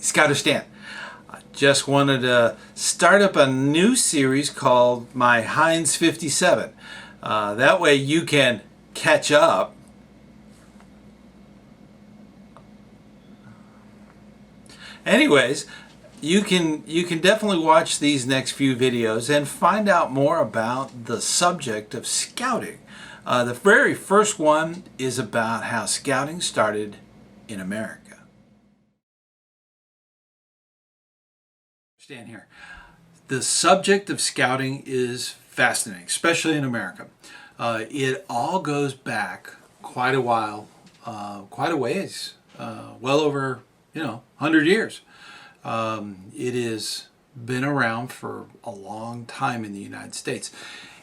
ScouterStan. I just wanted to start up a new series called my Heinz 57. That way you can catch up. Anyways, you can definitely watch these next few videos and find out more about the subject of scouting. The very first one is about how scouting started in America. Stand here. The subject of scouting is fascinating, especially in America. It all goes back quite a while, quite a ways, well over 100 years. It has been around for a long time in the United States.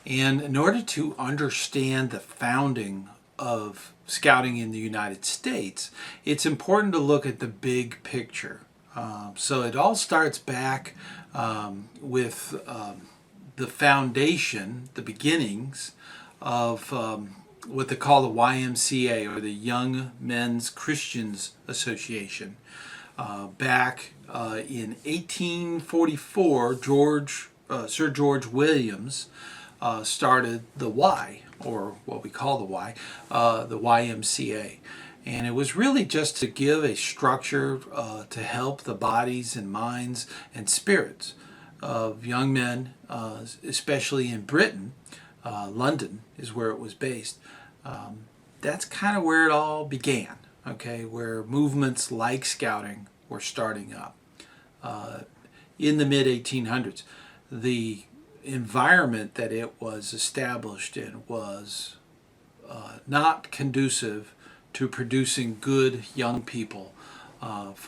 And in order to understand the founding of scouting in the United States, it's important to look at the big picture. So it all starts back with the foundation, the beginnings of what they call the YMCA, or the Young Men's Christians Association. Back in 1844, Sir George Williams started the Y, or what we call the Y, the YMCA. And it was really just to give a structure to help the bodies and minds and spirits of young men, especially in Britain. London is where it was based. That's kind of where it all began, okay, where movements like scouting were starting up. In the mid-1800s, the environment that it was established in was not conducive to producing good young people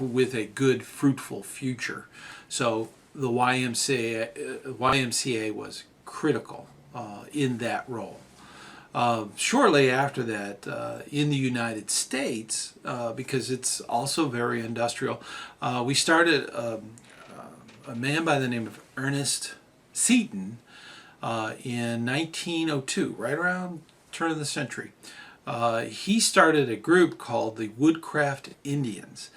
with a good, fruitful future. So the YMCA was critical in that role. Shortly after that, in the United States, because it's also very industrial, we started a man by the name of Ernest Seton in 1902, right around turn of the century. He started a group called the Woodcraft Indians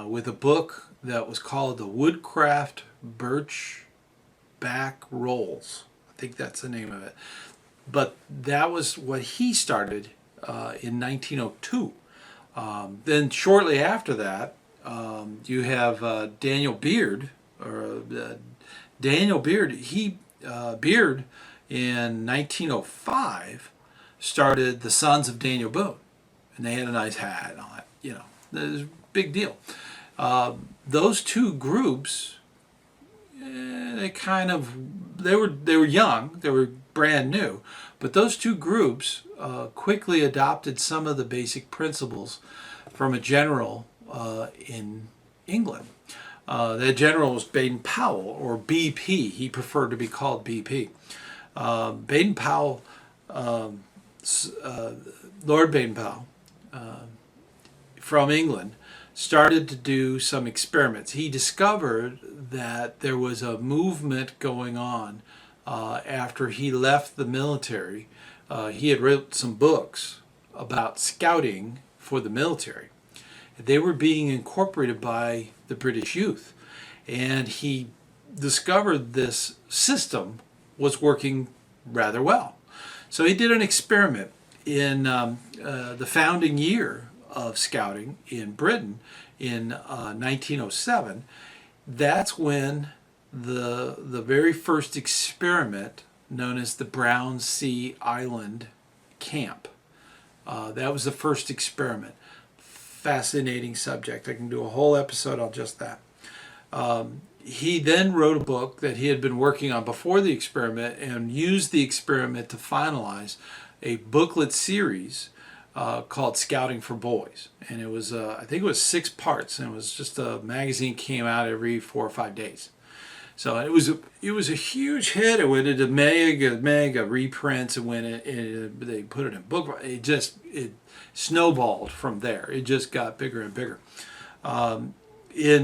with a book that was called the Woodcraft Birchback Rolls. I think that's the name of it. But that was what he started in 1902. Then shortly after that, you have Daniel Beard, Daniel Beard. Beard in 1905 started the Sons of Daniel Boone, and they had a nice hat and all that. It was a big deal. Those two groups, they were young, they were brand new, but those two groups quickly adopted some of the basic principles from a general in England. That general was Baden-Powell, or BP. He preferred to be called BP. Baden-Powell, Lord Baden-Powell, from England, started to do some experiments. He discovered that there was a movement going on after he left the military. He had written some books about scouting for the military. They were being incorporated by the British youth, and he discovered this system was working rather well. So he did an experiment in the founding year of scouting in Britain in 1907. That's when the very first experiment, known as the Brown Sea Island Camp, that was the first experiment. Fascinating subject. I can do a whole episode on just that. He then wrote a book that he had been working on before the experiment, and used the experiment to finalize a booklet series called Scouting for Boys. And it was, I think it was 6 parts, and it was just a magazine, came out every 4 or 5 days. So it was a huge hit. It went into mega reprints, and when they put it in book, it snowballed from there. It just got bigger and bigger. In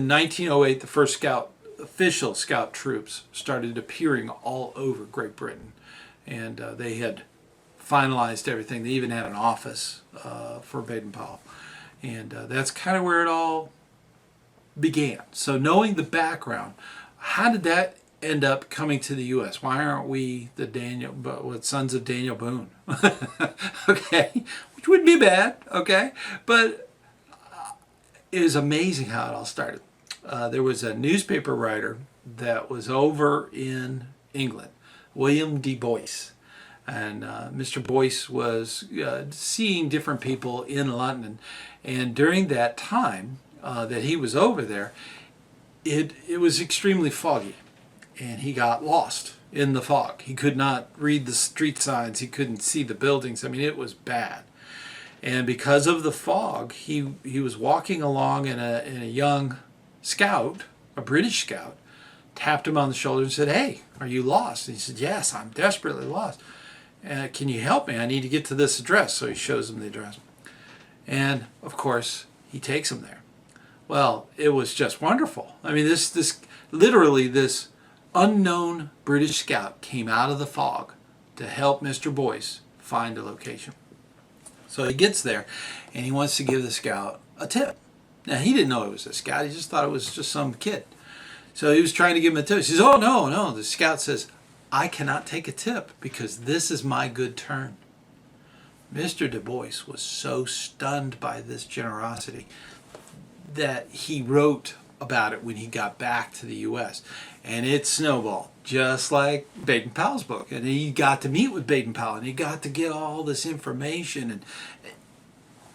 1908, the first official scout troops started appearing all over Great Britain, and they had finalized everything. They even had an office for Baden-Powell, and that's kind of where it all began. So knowing the background, how did that end up coming to the U.S.? Why aren't we the sons of Daniel Boone? Okay, which wouldn't be bad. Okay, but it was amazing how it all started. There was a newspaper writer that was over in England, William D. Boyce. And Mr. Boyce was seeing different people in London. And during that time that he was over there, it was extremely foggy. And he got lost in the fog. He could not read the street signs. He couldn't see the buildings. I mean, it was bad. And because of the fog, he was walking along, and a young scout, a British scout, tapped him on the shoulder and said, "Hey, are you lost?" And he said, "Yes, I'm desperately lost. Can you help me? I need to get to this address." So he shows him the address. And, of course, he takes him there. Well, it was just wonderful. I mean, this literally, this unknown British scout came out of the fog to help Mr. Boyce find a location. So he gets there, and he wants to give the scout a tip. Now, he didn't know it was a scout. He just thought it was just some kid. So he was trying to give him a tip. He says, "Oh, no, no." The scout says, "I cannot take a tip because this is my good turn." Mr. Du Bois was so stunned by this generosity that he wrote about it when he got back to the U.S. And it snowballed, just like Baden-Powell's book. And he got to meet with Baden-Powell, and he got to get all this information, and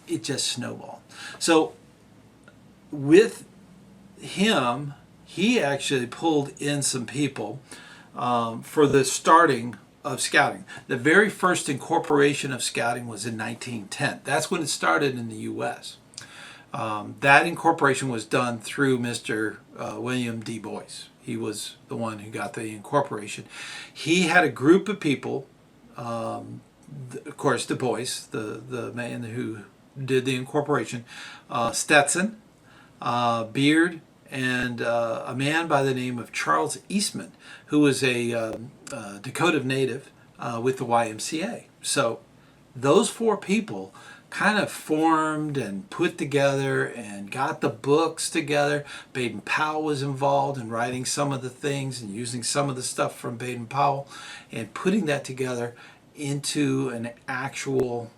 it just snowballed. So with him, he actually pulled in some people for the starting of scouting. The very first incorporation of scouting was in 1910. That's when it started in the U.S. That incorporation was done through Mr. William D. Boyce. He was the one who got the incorporation. He had a group of people, of course, Du Bois, the man who did the incorporation, Stetson, Beard, and a man by the name of Charles Eastman, who was a Dakota native with the YMCA. So those four people kind of formed and put together and got the books together. Baden-Powell was involved in writing some of the things and using some of the stuff from Baden-Powell and putting that together into an actual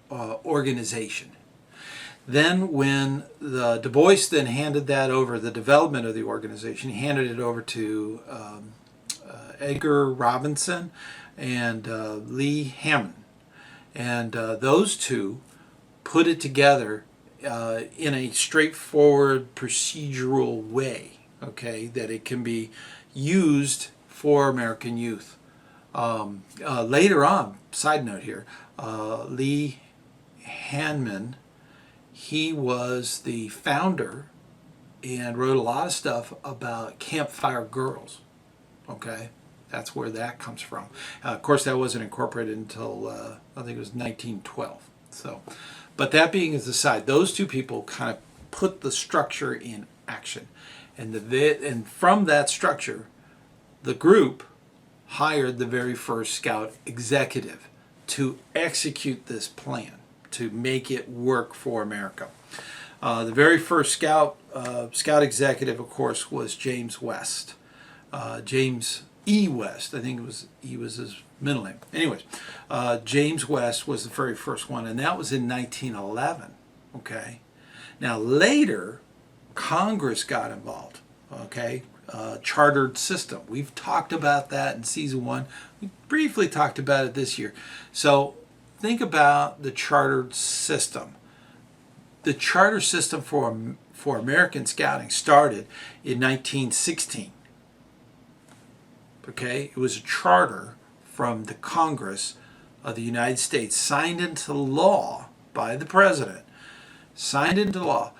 organization. Then when the Du Bois then handed that over, the development of the organization, he handed it over to Edgar Robinson and Lee Hammond. And those two put it together in a straightforward procedural way, okay, that it can be used for American youth. Later on, side note here, Lee Hammond, he was the founder and wrote a lot of stuff about campfire girls, okay? That's where that comes from. Of course, that wasn't incorporated until I think it was 1912. So, but that being as aside, those two people kind of put the structure in action, and from that structure, the group hired the very first scout executive to execute this plan to make it work for America. The very first scout executive, of course, was James West. James E. West, I think he was his middle name. Anyways, James West was the very first one, and that was in 1911. Okay, now later, Congress got involved. Okay, chartered system. We've talked about that in season 1. We briefly talked about it this year. So think about the chartered system. The charter system for American scouting started in 1916. Okay, it was a charter from the Congress of the United States, signed into law by the president, signed into law,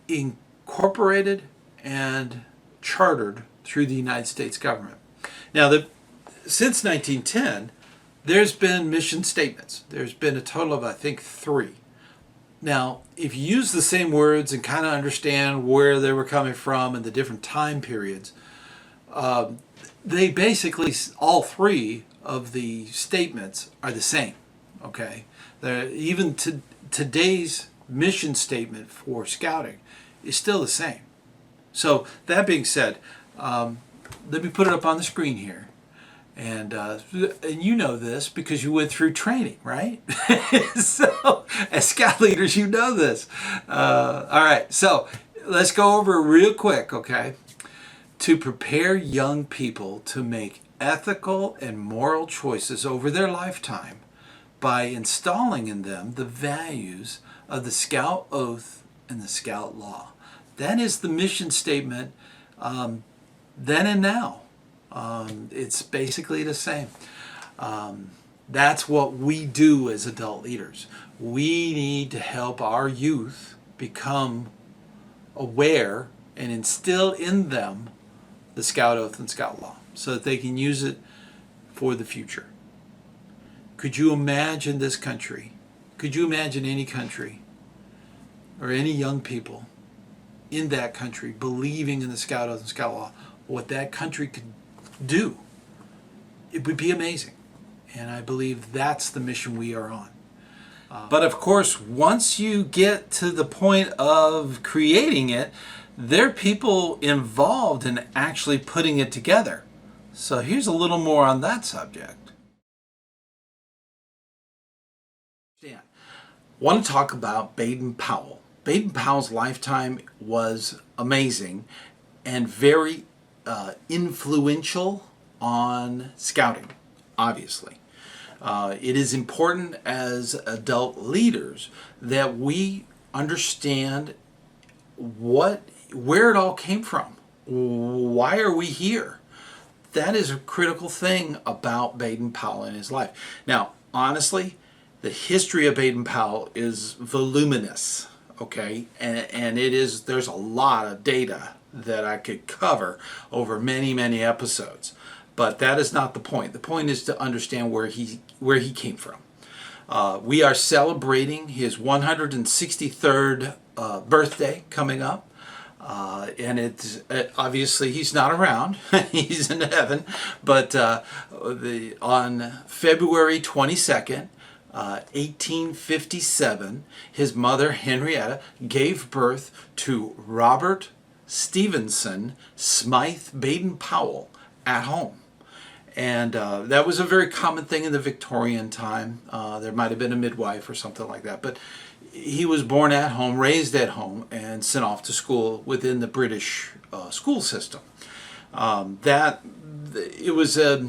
incorporated and chartered through the United States government. Now, since 1910, there's been mission statements. There's been a total of, I think, 3. Now, if you use the same words and kind of understand where they were coming from and the different time periods, they basically, all 3 of the statements are the same, okay? Even today's mission statement for scouting is still the same. So that being said, let me put it up on the screen here. And you know this because you went through training, right? So as scout leaders, you know this. All right, so let's go over real quick, okay? To prepare young people to make ethical and moral choices over their lifetime by installing in them the values of the Scout Oath and the Scout Law. That is the mission statement then and now. It's basically the same. That's what we do as adult leaders. We need to help our youth become aware and instill in them the Scout Oath and Scout Law so that they can use it for the future. Could you imagine this country? Could you imagine any country or any young people in that country believing in the Scout Oath and Scout Law, what that country could do? It would be amazing. And I believe that's the mission we are on. But of course, once you get to the point of creating it, there are people involved in actually putting it together. So here's a little more on that subject. I want to talk about Baden-Powell. Baden-Powell's lifetime was amazing and very influential on scouting, obviously. It is important as adult leaders that we understand where it all came from. Why are we here? That is a critical thing about Baden-Powell in his life. Now, honestly, the history of Baden-Powell is voluminous, okay? And there's a lot of data that I could cover over many, many episodes. But that is not the point. The point is to understand where he came from. We are celebrating his 163rd birthday coming up. And it's obviously he's not around. He's in heaven. But on February 22nd, 1857, his mother Henrietta gave birth to Robert Stevenson Smythe Baden-Powell at home. And that was a very common thing in the Victorian time. There might have been a midwife or something like that. But he was born at home, raised at home, and sent off to school within the British school system. It was a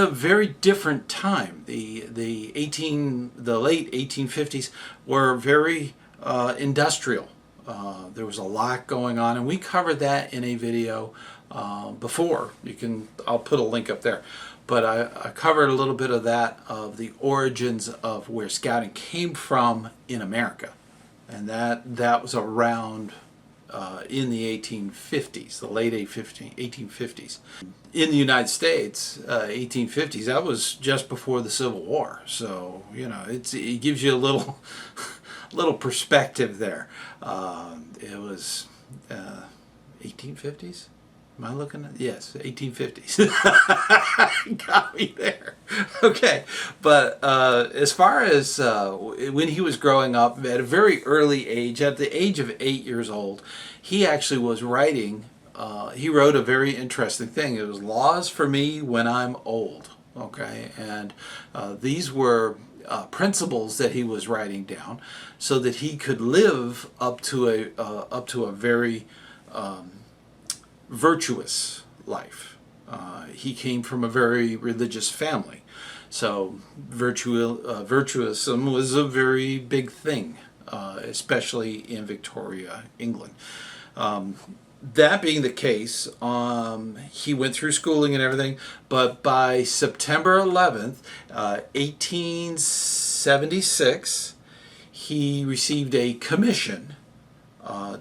very different time. The late 1850s were very industrial. There was a lot going on, and we covered that in a video before. I'll put a link up there. But I covered a little bit of that, of the origins of where scouting came from in America. And that was around in the 1850s, the late 1850s. In the United States, 1850s, that was just before the Civil War. So, it gives you a little little perspective there. It was 1850s? Am I looking at? Yes, 1850s. Got me there. Okay, but as far as when he was growing up, at a very early age, at the age of 8 years old, he actually was writing. He wrote a very interesting thing. It was Laws for Me When I'm Old. Okay, and these were principles that he was writing down so that he could live up to a very virtuous life. He came from a very religious family, so virtuousism was a very big thing, especially in Victoria, England. That being the case, he went through schooling and everything, but by September 11th, 1876, he received a commission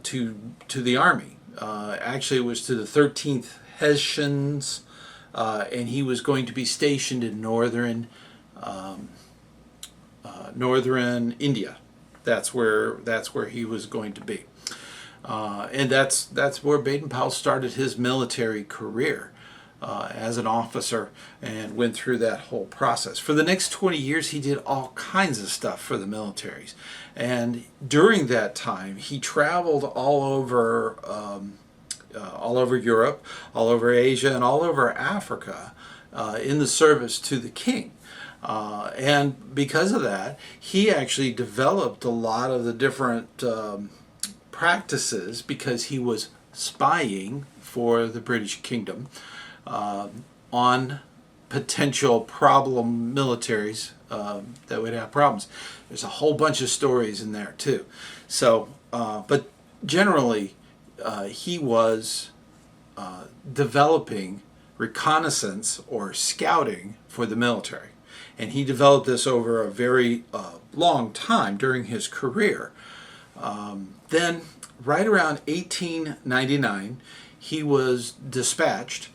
to the Army. Actually, it was to the 13th Hessians, and he was going to be stationed in northern India. That's where he was going to be. And that's where Baden-Powell started his military career. as an officer and went through that whole process. For the next 20 years, he did all kinds of stuff for the militaries. And during that time, he traveled all over Europe, all over Asia, and all over Africa in the service to the king. And because of that, he actually developed a lot of the different practices because he was spying for the British Kingdom on potential problem militaries that would have problems. There's a whole bunch of stories in there too. So, but generally, he was developing reconnaissance or scouting for the military. And he developed this over a very long time during his career. Then, right around 1899, he was dispatched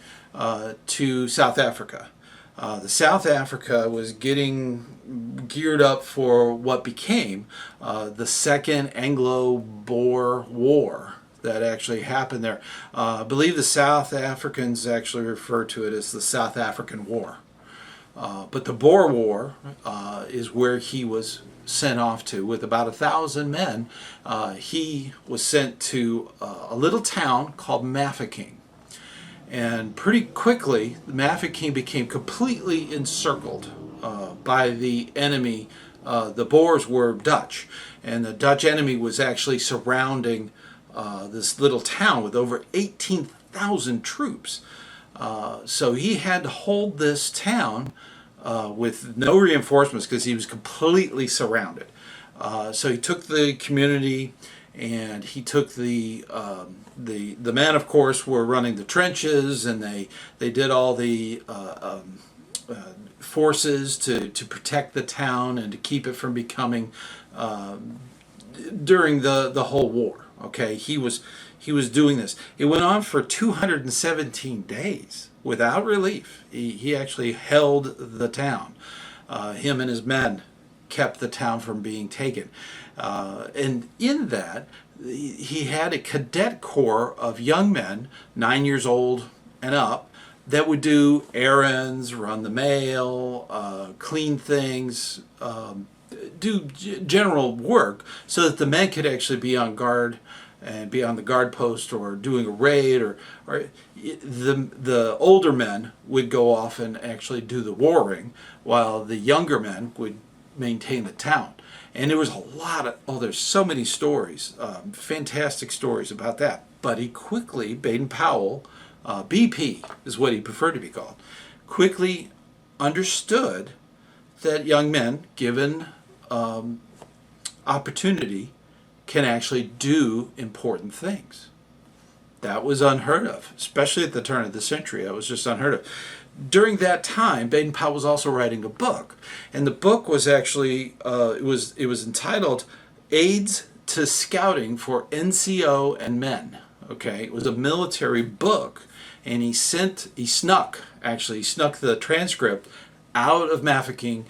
to South Africa. The South Africa was getting geared up for what became the Second Anglo-Boer War that actually happened there. I believe the South Africans actually refer to it as the South African War. But the Boer War is where he was sent off to with about 1,000 men. He was sent to a little town called Mafeking. And pretty quickly, Mafeking became completely encircled by the enemy. The Boers were Dutch, and the Dutch enemy was actually surrounding this little town with over 18,000 troops. So he had to hold this town with no reinforcements because he was completely surrounded. So he took the community, and he took the men, of course, were running the trenches, and they did all the forces to protect the town and to keep it from becoming during the whole war. Okay, he was doing this. It went on for 217 days without relief. He actually held the town. Him and his men kept the town from being taken. And in that, he had a cadet corps of young men, 9 years old and up, that would do errands, run the mail, clean things, do general work so that the men could actually be on guard and be on the guard post or doing a raid, or the older men would go off and actually do the warring while the younger men would maintain the town. And there was a lot of, there's so many stories, fantastic stories about that. But he quickly, Baden-Powell, BP is what he preferred to be called, quickly understood that young men, given opportunity, can actually do important things. That was unheard of, especially at the turn of the century. That was just unheard of. During that time, Baden-Powell was also writing a book, and the book was actually it was entitled "Aids to Scouting for NCO and Men." Okay, it was a military book, and he snuck the transcript out of Mafeking.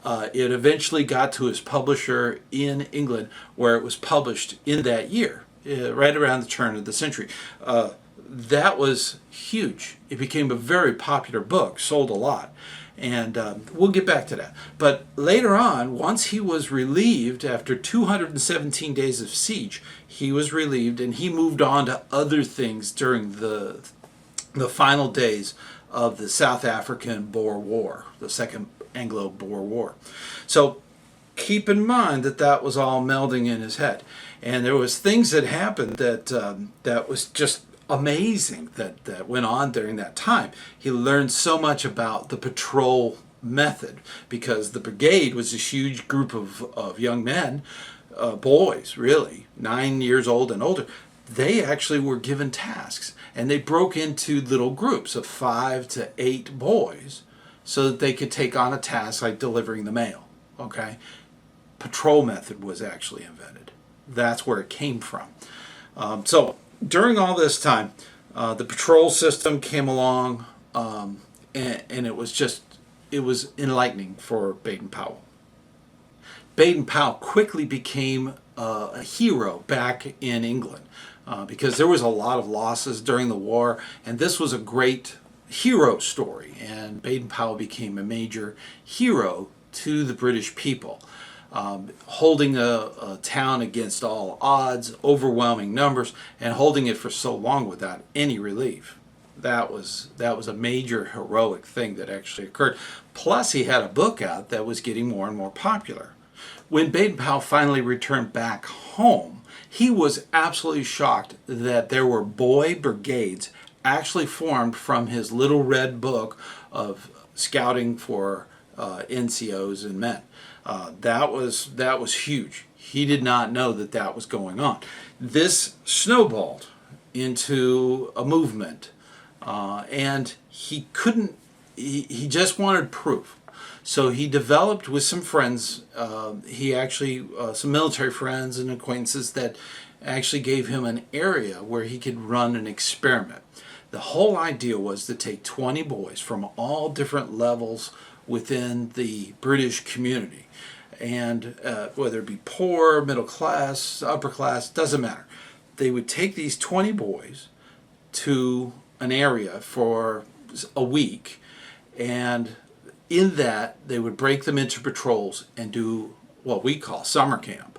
It eventually got to his publisher in England, where it was published in that year, right around the turn of the century. That was huge. It became a very popular book, sold a lot, and we'll get back to that. But later on, once he was relieved after 217 days of siege, he was relieved, and he moved on to other things during the final days of the South African Boer War, the Second Anglo-Boer War. So keep in mind that was all melding in his head, and there was things that happened that was just amazing that went on during that time. He learned so much about the patrol method, because the brigade was a huge group of young men, boys really, 9 years old and older. They actually were given tasks, and they broke into little groups of 5 to 8 boys so that they could take on a task like delivering the mail. Okay, patrol method was actually invented. That's where it came from. So during all this time, the patrol system came along, and it was enlightening for Baden-Powell. Baden-Powell quickly became a hero back in England because there was a lot of losses during the war, and this was a great hero story, and Baden-Powell became a major hero to the British people, holding a town against all odds, overwhelming numbers, and holding it for so long without any relief. That was a major heroic thing that actually occurred. Plus, he had a book out that was getting more and more popular. When Baden-Powell finally returned back home, he was absolutely shocked that there were boy brigades actually formed from his little red book of scouting for NCOs and men. That was huge. He did not know that that was going on. This snowballed into a movement, and he couldn't. He just wanted proof. So he developed with some friends. He actually some military friends and acquaintances that actually gave him an area where he could run an experiment. The whole idea was to take 20 boys from all different levels within the British community, and whether it be poor, middle class, upper class, doesn't matter. They would take these 20 boys to an area for a week, and in that they would break them into patrols and do what we call summer camp,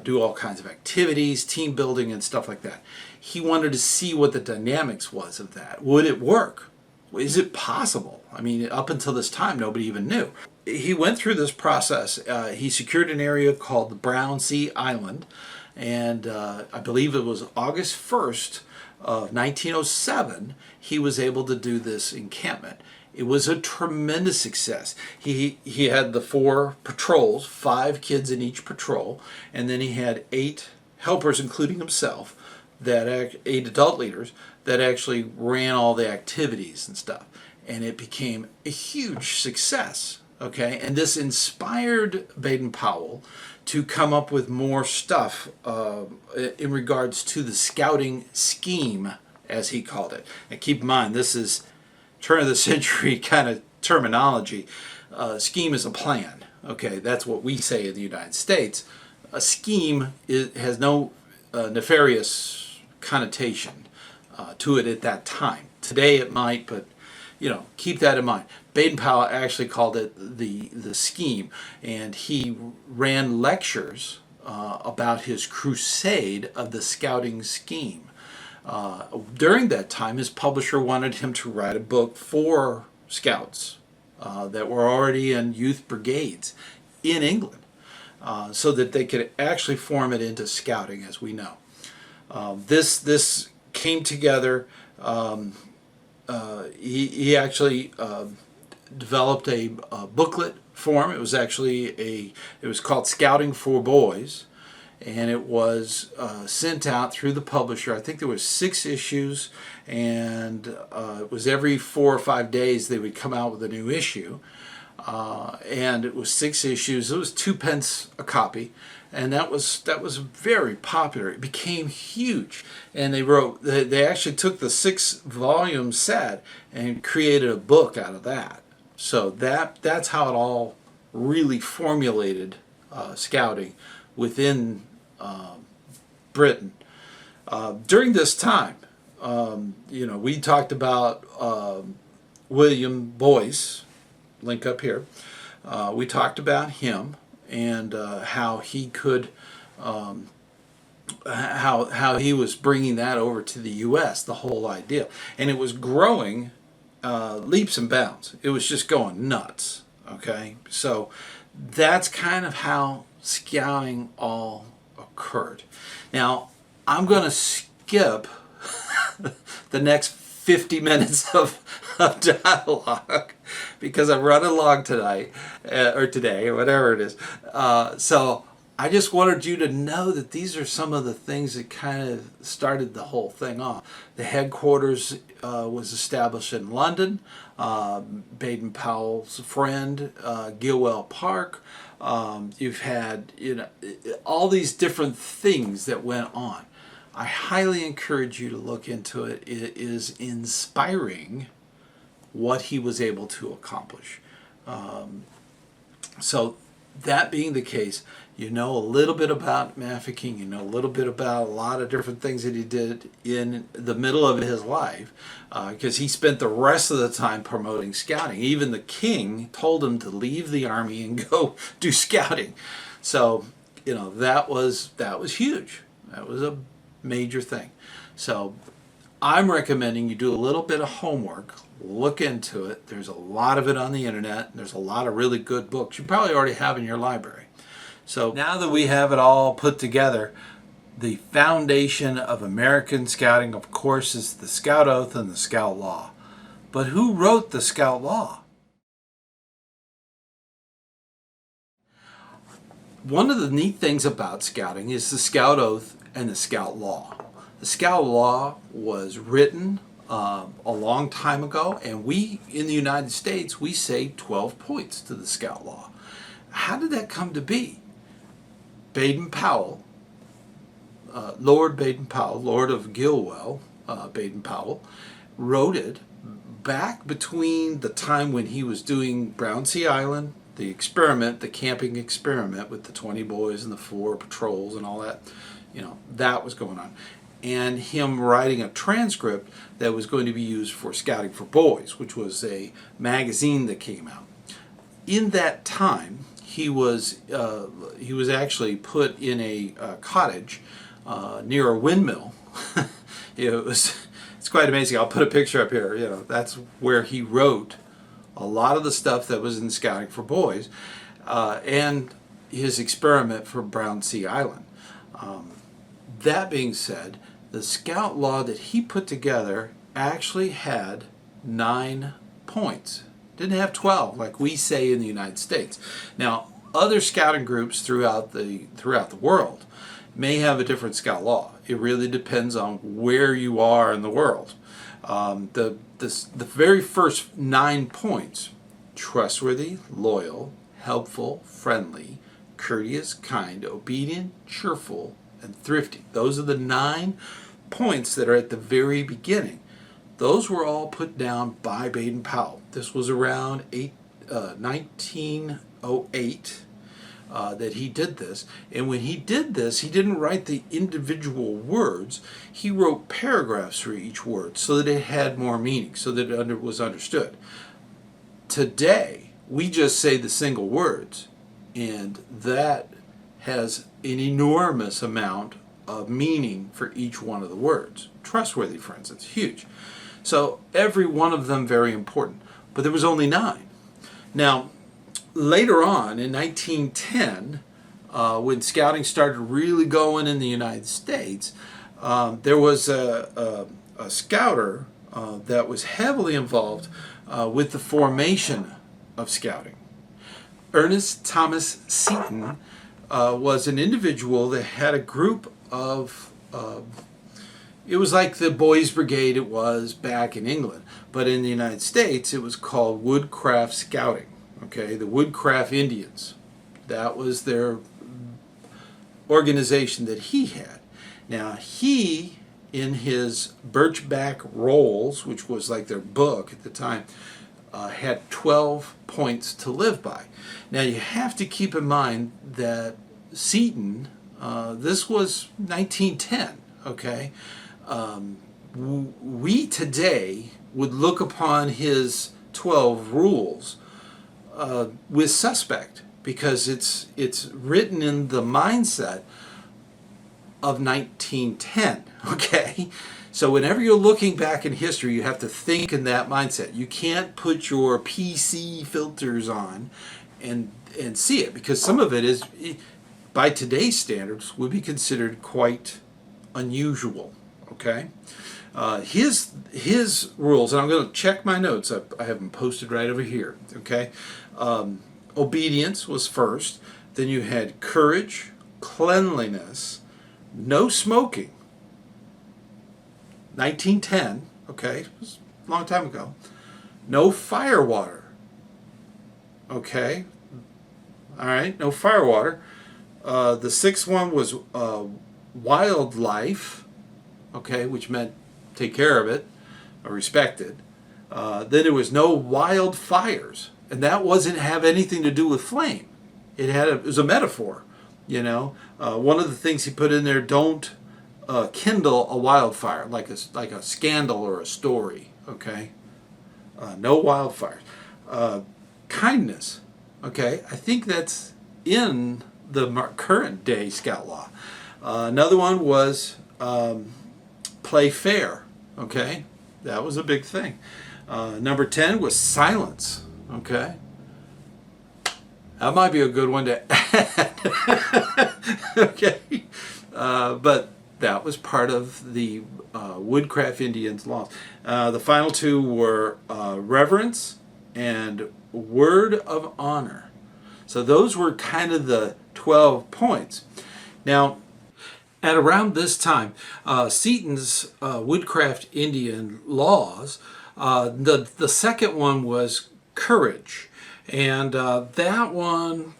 do all kinds of activities, team building, and stuff like that. He wanted to see what the dynamics was of that. Would it work? Is it possible? I mean, up until this time, nobody even knew. He went through this process. He secured an area called the Brown Sea Island, and I believe it was August 1st of 1907, he was able to do this encampment. It was a tremendous success. He had the 4 patrols, 5 kids in each patrol, and then he had 8 helpers, including himself, 8 adult leaders that actually ran all the activities and stuff. And it became a huge success. Okay, and this inspired Baden-Powell to come up with more stuff in regards to the scouting scheme, as he called it. And keep in mind, this is turn of the century kind of terminology. Scheme is a plan. Okay, that's what we say in the United States. A scheme has no nefarious connotation to it at that time. Today it might, but keep that in mind. Baden-Powell actually called it the scheme, and he ran lectures about his crusade of the scouting scheme. During that time, his publisher wanted him to write a book for scouts that were already in youth brigades in England, so that they could actually form it into scouting as we know. This came together. He actually developed a booklet form. It was actually it was called Scouting for Boys, and it was sent out through the publisher. I think there was 6 issues, and it was every 4 or 5 days they would come out with a new issue. And it was 6 issues. It was 2 pence a copy, and that was very popular. It became huge, and they actually took the 6-volume set and created a book out of that. So that's how it all really formulated scouting within Britain. During this time, we talked about William Boyce. Link up here. We talked about him and how he could, how he was bringing that over to the U.S. The whole idea, and it was growing leaps and bounds. It was just going nuts. Okay, so that's kind of how scouting all occurred. Now I'm going to skip the next 50 minutes of dialogue because I'm running long tonight or today or whatever it is. So I just wanted you to know that these are some of the things that kind of started the whole thing off. The headquarters was established in London. Baden-Powell's friend, Gilwell Park. You've had all these different things that went on. I highly encourage you to look into it. It is inspiring what he was able to accomplish. So that being the case, You know a little bit about Mafeking. You know a little bit about a lot of different things that he did in the middle of his life, because he spent the rest of the time promoting scouting. Even the king told him to leave the army and go do scouting. So, you know, that was huge. That was a major thing. So I'm recommending you do a little bit of homework, look into it. There's a lot of it on the internet. There's a lot of really good books you probably already have in your library. So now that we have it all put together, the foundation of American scouting, of course, is the Scout Oath and the Scout Law. But who wrote the Scout Law? One of the neat things about scouting is the Scout Oath and the Scout Law. The Scout Law was written a long time ago, and we, in the United States, we say 12 points to the Scout Law. How did that come to be? Baden-Powell, Lord Baden-Powell, Lord of Gilwell, Baden-Powell, wrote it back between the time when he was doing Brownsea Island, the experiment, the camping experiment with the 20 boys and the 4 patrols and all that, you know, that was going on. And him writing a transcript that was going to be used for Scouting for Boys, which was a magazine that came out. In that time, he was actually put in a cottage near a windmill. It's quite amazing. I'll put a picture up here. You know, that's where he wrote a lot of the stuff that was in Scouting for Boys, and his experiment for Brownsea Island. That being said, the Scout Law that he put together actually had 9 points. Didn't have 12 like we say in the United States. Now, other scouting groups throughout the world may have a different Scout Law. It really depends on where you are in the world. The very first 9 points: trustworthy, loyal, helpful, friendly, courteous, kind, obedient, cheerful, and thrifty. Those are the 9 points that are at the very beginning. Those were all put down by Baden-Powell. This was around 1908 that he did this. And when he did this, he didn't write the individual words. He wrote paragraphs for each word so that it had more meaning, so that it was understood. Today, we just say the single words, and that has an enormous amount of meaning for each one of the words. Trustworthy, for instance, huge. So every one of them very important. But there was only 9. Now, later on in 1910, when scouting started really going in the United States, there was a scouter that was heavily involved with the formation of scouting. Ernest Thomas Seton was an individual that had a group of it was like the Boys Brigade it was back in England, but in the United States it was called Woodcraft Scouting. Okay, the Woodcraft Indians. That was their organization that he had. Now he, in his Birchback Rolls, which was like their book at the time, had 12 points to live by. Now you have to keep in mind that Seton, this was 1910, okay? We today would look upon his 12 rules with suspect, because it's written in the mindset of 1910, okay? So whenever you're looking back in history, you have to think in that mindset. You can't put your PC filters on and see it, because some of it is, by today's standards, would be considered quite unusual, okay? His rules, and I'm going to check my notes. I have them posted right over here, okay? Obedience was first. Then you had courage, cleanliness, no smoking. 1910, okay, it was a long time ago. No firewater, okay, all right, no firewater. The 6th one was wildlife, okay, which meant take care of it or respect it. Then there was no wildfires, and that wasn't have anything to do with flame. It was a metaphor. One of the things he put in there: don't kindle a wildfire, like a scandal or a story. Okay, no wildfires. Kindness. Okay, I think that's in the current day Scout law. Another one was play fair. Okay, that was a big thing. Number 10 was silence. Okay, that might be a good one to add. Okay, but that was part of the Woodcraft Indians laws. The final two were reverence and word of honor. So those were kind of the 12 points. Now, at around this time, Seaton's Woodcraft Indian laws, the second one was courage. And that one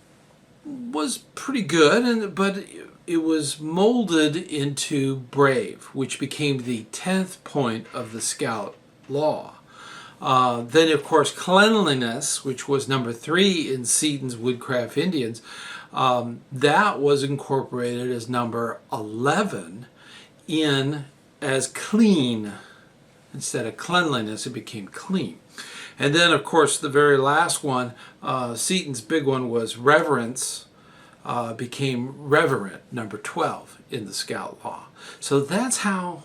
was pretty good, but it was molded into brave, which became the 10th point of the Scout law. Then, of course, cleanliness, which was number 3 in Seaton's Woodcraft Indians, that was incorporated as number 11 in as clean. Instead of cleanliness, it became clean. And then, of course, the very last one, Seaton's big one, was reverence, became reverent, number 12 in the Scout law. So that's how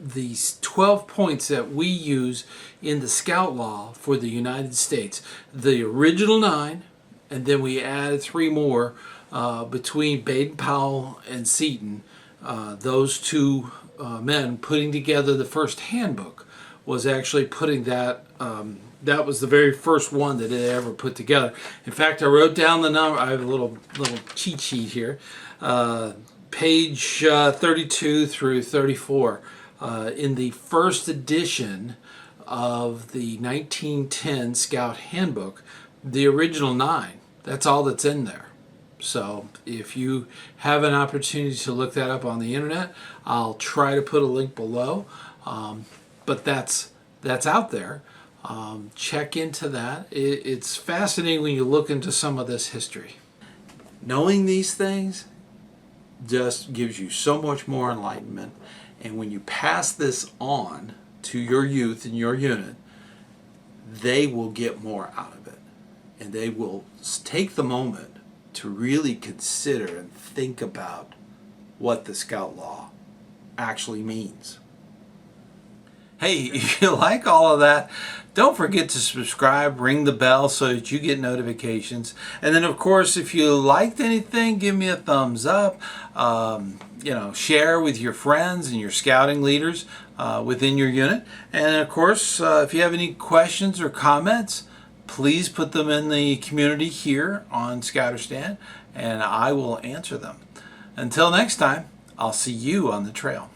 these 12 points that we use in the Scout law for the United States, the original 9, and then we added 3 more between Baden-Powell and Seaton. Those two men putting together the first handbook was actually putting that. That was the very first one that they ever put together. In fact, I wrote down the number. I have a little cheat sheet here, page 32 through 34. In the first edition of the 1910 Scout Handbook, the original 9. That's all that's in there. So if you have an opportunity to look that up on the internet, I'll try to put a link below. But that's out there. Check into that. It's fascinating when you look into some of this history. Knowing these things just gives you so much more enlightenment. And when you pass this on to your youth in your unit, they will get more out of it. And they will take the moment to really consider and think about what the Scout law actually means. Hey, if you like all of that, don't forget to subscribe, ring the bell so that you get notifications. And then, of course, if you liked anything, give me a thumbs up. Share with your friends and your scouting leaders within your unit. And, of course, if you have any questions or comments, please put them in the community here on ScouterStan, and I will answer them. Until next time, I'll see you on the trail.